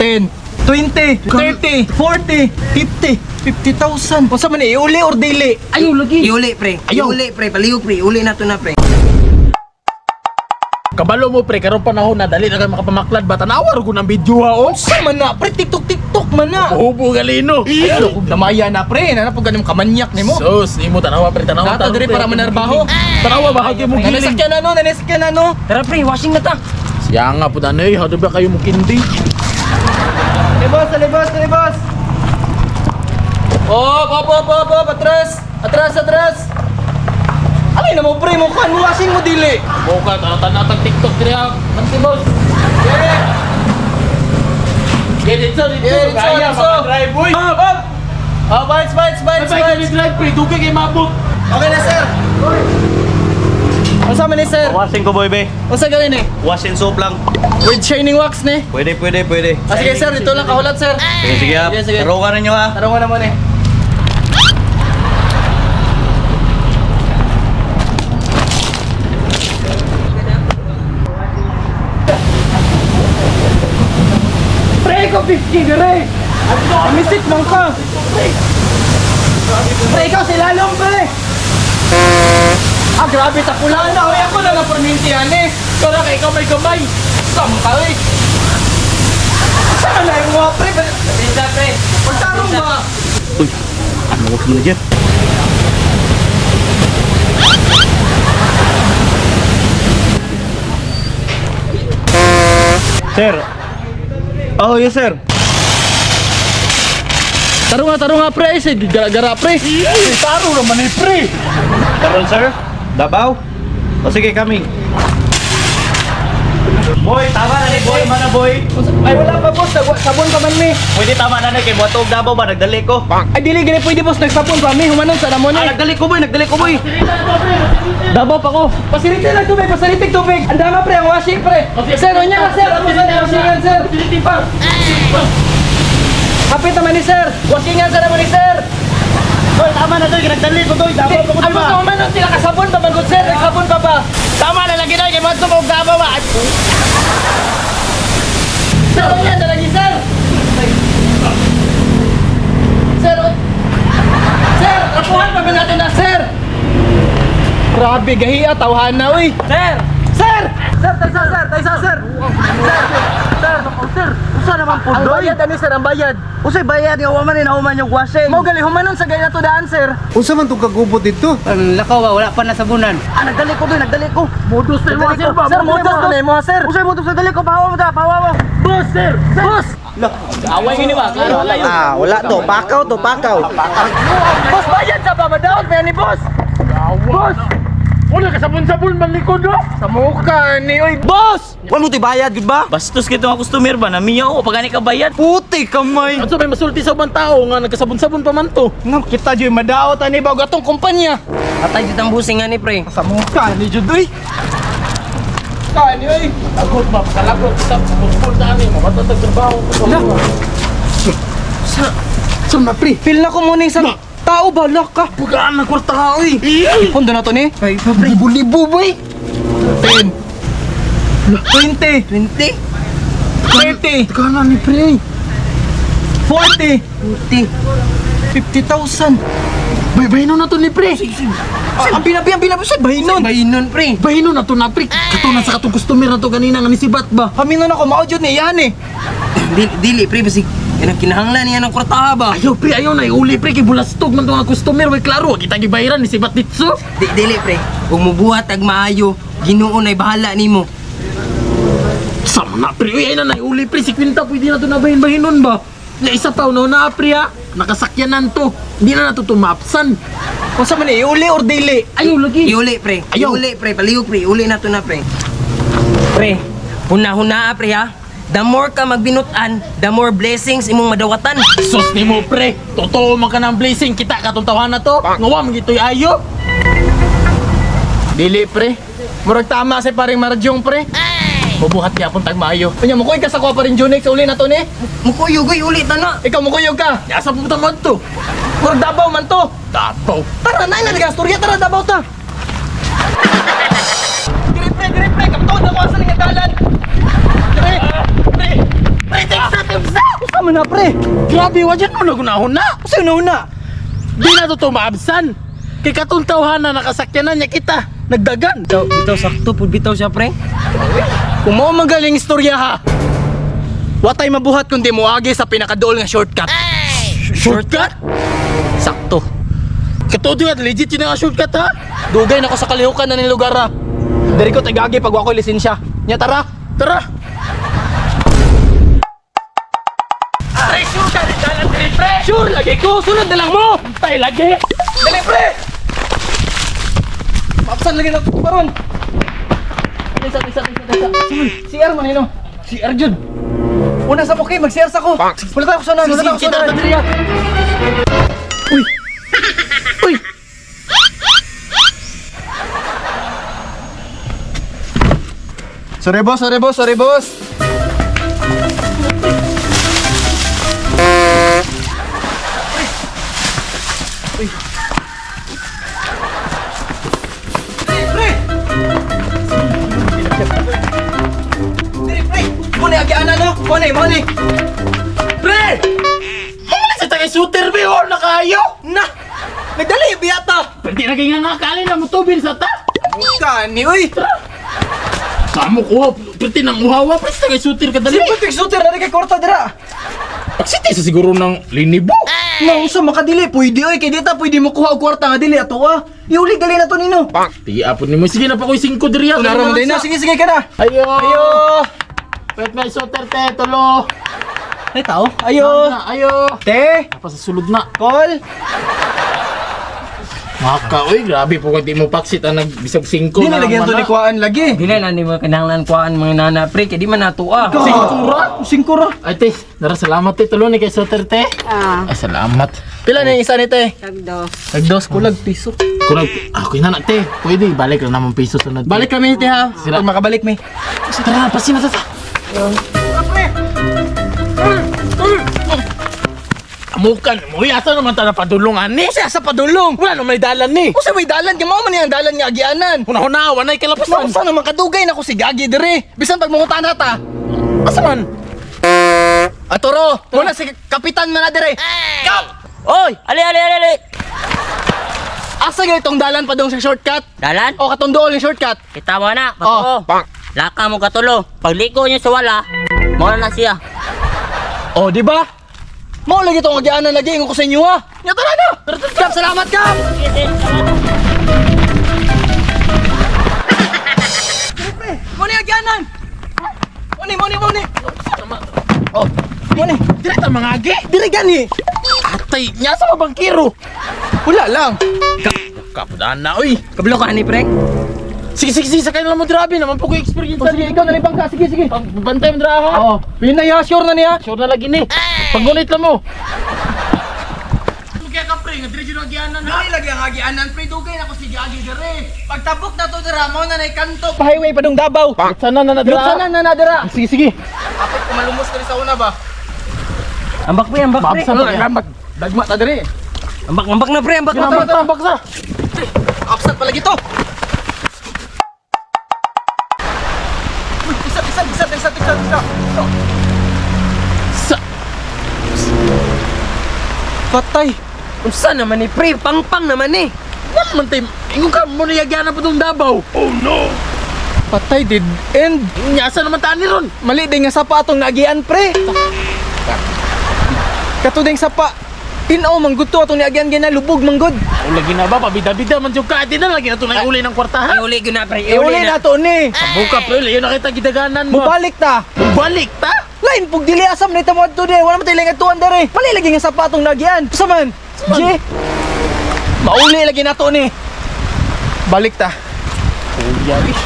10, 20, 30, 40, 50, 50,000. Kung sa man iuli or dili? Ayaw lagi. Iuli pre. Ayaw. Iuli pre. Palihog pre. Iuli na to na pre. Kabalo mo pre, karon panahon na dali na kayo makapamaklad ba? Tanawar ko ng video ha oh. Sa man na, pre, TikTok man na. Ubo galino. Ano, namaya na pre, nanapag ganun kamanyak ni mo. Sus, imo tanawa pre, tanawa. Nata diri para manarbaho. Tanawa bahagi mo giling. Nanisakyan na no. Tara pre, washing na ta. Siya nga po danay, how ba kayo mo kindi? Libos. Oh, atras. Alay na mo pre, mukhaan mo, washing mo dili. Buka, tanatang TikTok diri ha. Manti boss. Get it so, Yeah, kaya so. mga drive boy. Oh, bites. Bye drive pre, dugay kay mabot. Okay na sir. Unsa man ni sir? Washing ko boy be. Unsa gawin ni? Wash and soap lang. With shining wax ni? Pwede. Ah, sige sir, dito lang kahulat sir. Sige ha. Sige. Tarungan ninyo ha. Tarungan naman eh. Pre, ko 50 gare. Amisik man ka. Pre, ikaw si Lalong pre. Ah, grabe ta pula na. Hoy, ako na perminti ani. Pero kay ikaw may gamay. Sampal eh. Saan na yung mga pre? Pinta pre. Pagtarong ba? Uy. Mawag mo na dyan. Sir. Oh, yes sir. Tarunga pre, gara pre. Taro naman ni pre. Karon sir. Dabaw. O sige, coming. Boy, tama na ni boy. Mana boy? Ay, wala pa boss. Sabon pa man mi. Pwede tama na ni kay Buatog Dabaw ba? Nagdali ko. Ay, dili gani pwede boss. Nagsabon pa mi. Humanon sa namon eh. Nagdali ko boy. Dabaw pa ko. Pasirite lang tubig. Pasiritig tubig. Ang dama pre. Ang washing pre. Sir, o niya ka sir. Ako sa washingan sir. Kapit naman ni sir. Washingan sa naman ni sir. Boy, tama na doy. Nagdali ko doy. Dabaw pa ko Ay, diba? boss, humanon sila kasabon pa man good sir. Nagsabon pa ba? Tama na lagi na kay Buatog Dabaw ba. Sir, o niya lagi sir. Sir, sir, rapuhan pa ba natin na sir? Grabe, gahiya, tawhan na, uy! Sir! Sir! Sir, taysa, sir! Sir! Usa naman po, ang bayad, ano sir, ang bayad? Usay bayad nga human ni nahuman yung washing. Mau gali, humanon sa gaya na to daan, sir! Unsa man tong kagubot dito? Ang lakaw ba, wala pa nasabunan. Ah, nagdali ko. Modus na mo, sir! Sir, modus na mo, sir! Usay mo sa dali ko, pahawa mo. Boss, sir! Boss! Away gini ba? Klaro layo. Ah, wala to. Pakaw. Boss, bayad sa babadaot, may ni boss! Boss! Wala ka sabon-sabon man likod do. Sa mukha ni, uy! Boss! Wala mo to bayad, gud ba? Bastos kita mga customer ba? Namiyaw ko pagani ka bayad. Puti kamay. Ano may masulti sa ubang tao nga nagkasabon-sabon pa man to. Nga, kita dyan madaot, ani ba? Gatong kumpanya! Atay jud ang busing ani pre. Sa mukha ni Jud, uy! Kani, uy! Lagot ba? Kalagot sa pulpul sa amin. Mamatag trabaho. Saan na, pre? Feel na ko muna yung isang tao, balak ka! Bugaan na kwarta ka oy. Pondo na to ni? Ay, libo-libo, boy! 10 20 20. 30 Kana ni pre. 40 50. 50,000 Baybayin na to ni pre. Ang binabi, sir, bahinon! Bayinon pre. Bayin na to na pre. Katunan sa katong customer na to ganina nga nisibat ba. Haminon ako, mao Jud ni yan eh! Dili pre basig. Yan ang kinahanglan niya ng kwartaha ba? Ayaw pre, ayaw na iuli pre kay bulastog man to nga customer. Way klaro, kita gibayaran nisibat ditso. Dili pre. Kung mubuhat ag maayo, Ginoo na'y bahala nimo. Sama na pre, ay na iuli pre si Quinta pwede na to na bahin-bahinon ba. Na isa pa na pre ha. Nakasakyanan to. Hindi na nato tumapsan. Kung sa man iuli or dili? Ayaw lagi. Iuli pre. Ayaw. Iuli pre, palihog pre. Uli na to na pre. Pre, huna-hunaa pre ha. The more ka magbinutan, the more blessings imong madawatan. Sus ni mo pre, totoo man ka ng blessing, kita katong tawahan na to. Ngawam gito'y ayo. Dili, pre. Murag tama si paring Marjong, pre. Bubuhat niya pong tagmayo. Kunya, mukuy ka sa kuha pa rin Junix, uli na to ni. Mukuyog ay uli ta na. Ikaw mukuyog ka. Yasa pumunta man to. Murag Davao man to. Dapaw. Tara, nay na nagastorya. Tara, Davao ta. Dire, pre. Kapatawad na ko sa lingadalan. Dire. Pre, take sa. man na pre. Grabe, wajan mo nagunahon na. Kasi una. Di na to tumaabsan. Kay katong tawhana nakasakyanan niya kita. Nagdagan. Bitaw sakto pud bitaw siya pre. Kung mo magaling istorya ha. Watay mabuhat kundi mo agi sa pinakadool nga shortcut. Shortcut? Sakto. Katuto nga, legit yun nga shortcut ha. Dugay na ko sa kalihukan na ning lugar ha. Dari ko tagagi pag wako lisensya. Nya tara. Tara. Ay, sure ka rin dalan din, pre. Sure lagi ko. Sunod na lang mo. Tay lagi. Dali pre. Mapsan lagi na ko karon. Isa. Si Erman ino. Si Arjun. Una sa okay, mag-share sa ko. Wala tayo kusunan, wala tayo Kita kusunan. tadriya. Uy! Sorry boss. Pre! Muna agianan no? Muna. Pre! Mamali sa tagay shooter, be, or nakayo. Na! Nagdali, biyata! Pwede na kaya nga kalin na mutubin sa ta. Kani, uy! Kamu ko, pwede nang uhawa, pre, sa tagay shooter ka dali. Simpatik shooter na kay Korta dira! Pagsiti sa siguro ng linibo. Nang sa makadili, pwede oy, kay dita pwede mo kuha og kwarta nga dili ato ah. Iuli gali na to nino. Di apon ni mo, sige na pa ko'y 5 diriya. Unara mo din na, sige ka na. Ayo. Ayo! Pwede may shooter, te, tulo. Ay tao, ayo! Ayo. Te, Apa sa sulod na. call! Maka, oy, grabe po kung di mo paksit ang nagbisag 5 Di nilagyan to ni kuhaan lagi. Dili na ni mo kinahanglan kuan mga nana pre kay di man natuwa. Singkura. Ay, te, nara, salamat, te, tulo ni kay shooter, te. Ay, salamat. Pila na yung isa ni te? Tagdos. Nagdos kulag piso. Kurang, ako na, te. Pwede, balik lang naman piso sunod. te. Balik kami te ha. Sira. Pag makabalik mi. Tara, pasin na, tata. Amukan mo, asa naman ta na padulungan ni? Kasi asa padulong. Wala naman may dalan ni. Kasi may dalan, kamo man yung dalan nga agianan. Huna-hunawan ay kalapasan. Saan naman kadugay na ko si Gagi dire. Bisan pag mungutan na ta. Asa man? Atoro, muna si Kapitan man na dire. Kap! Oy, ali. Asa gyud itong dalan pa dong sa shortcut? Dalan? O katong dool yung shortcut? Kita mo na, Oh. pako. Laka mo katulo. Pagliko niya sa wala, mo na siya. O, di ba? Mao lagi itong agianan lagi ingon ko sa inyo ha. Nya tara na. Kap, salamat Kap. Muni agianan. Muni. Oh, muni. Direkta mga agi. Dire gani. Atay, niya sa mabangkiro. Wala lang. Kapudaan na, oy. Kablo ka ni pre. Sige, sakay na lang mo, grabe naman po ko experience. O, sige, ikaw nalibang ka. Sige. Bantay mo dra ha. Oo. Pinay ha, sure na niya. Sure na lagi ni. Paggunit lang mo. Kaya ka pre, nga dire jud agyanan ha. Dali lagi ang agianan, pre. Dugay na ko si Gagi dire. Pagtabok na to dira, mo na kanto. Pa-highway pa dong Davao. Sana na nadra. Sana na nadira. Sige. Kapit ko malumos ka rin sa una ba? Ambak pre, ambak pre. Mabsa pa rambak. Dagma ta dire. Ambak na pre, ambak na. Tara, baksa. Upset pala gito. Uy, isa. Patay. Unsa naman ni pre, pangpang naman ni. Wala man tayo. Ingon ka mo niyagyanan pa itong Davao. Oh no. Patay, dead end. Nyasa naman taan ni ron. Mali din nga sapa atong nagian, pre. Katuding sapa. Tinaw, mangguto atong nagian gina, lubog, manggod. O lagi na ba, pabida-bida man yung ka. Di na lagi na ito na uli ng kwartahan. Iuli gyud na pre, Iuli na to ni. Buka pre, yun nakita gidaganan mo. Mubalik ta. Balik ta? Lain pug dili asam ni tamo adto dire. Wala man tayo tuan dere. Mali lagi nga sapa atong nagian. Sa man? G. Mauli lagi na to ni. Balik ta. Kuya, ish.